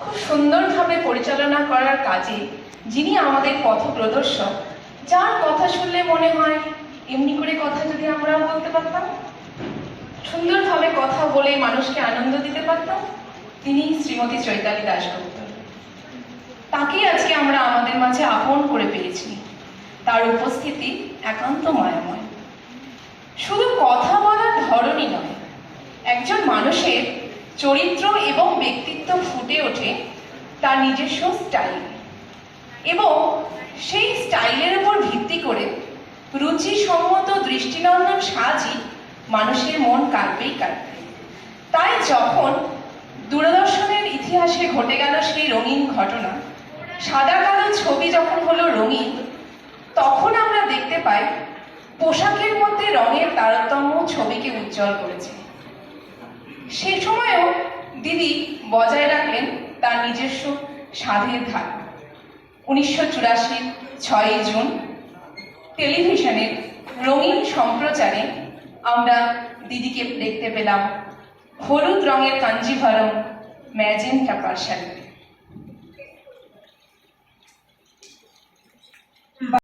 খুব সুন্দরভাবে পরিচালনা করার কাজে যিনি আমাদের পথ প্রদর্শক, যার কথা শুনলে মনে হয় এমনি করে কথা যদি আমরাও বলতে পারতাম, সুন্দরভাবে কথা বলে মানুষকে আনন্দ দিতে পারতাম, তিনি শ্রীমতী চৈতালি দাশগুপ্ত। তাকেই আজকে আমরা আমাদের মাঝে আপন করে পেয়েছি। তার উপস্থিতি একান্ত মায়াময়। শুধু কথা বলার ধরনই নয়, একজন মানুষের চরিত্র এবং ব্যক্তিত্ব ফুটে ওঠে তার নিজস্ব স্টাইল, এবং সেই স্টাইলের উপর ভিত্তি করে রুচিসম্মত দৃষ্টিনন্দন সাজই মানুষের মন কাড়বেই কাড়বে। তাই যখন দূরদর্শনের ইতিহাসে ঘটে গেল সেই রঙিন ঘটনা, সাদা কালো ছবি যখন হলো রঙিন, তখন আমরা দেখতে পাই পোশাকের মধ্যে রঙের তারতম্য ছবিকে উজ্জ্বল করেছে। সে সময়েও দিদি বজায় রাখলেন তার নিজস্ব স্বাদের ধারা। 1984 6ই জুন টেলিভিশনের রঙিন সম্প্রচারে আমরা দিদিকে দেখতে পেলাম হলুদ রঙের কাঞ্জিভারম ম্যাজেন্টা পাড় শাড়িতে।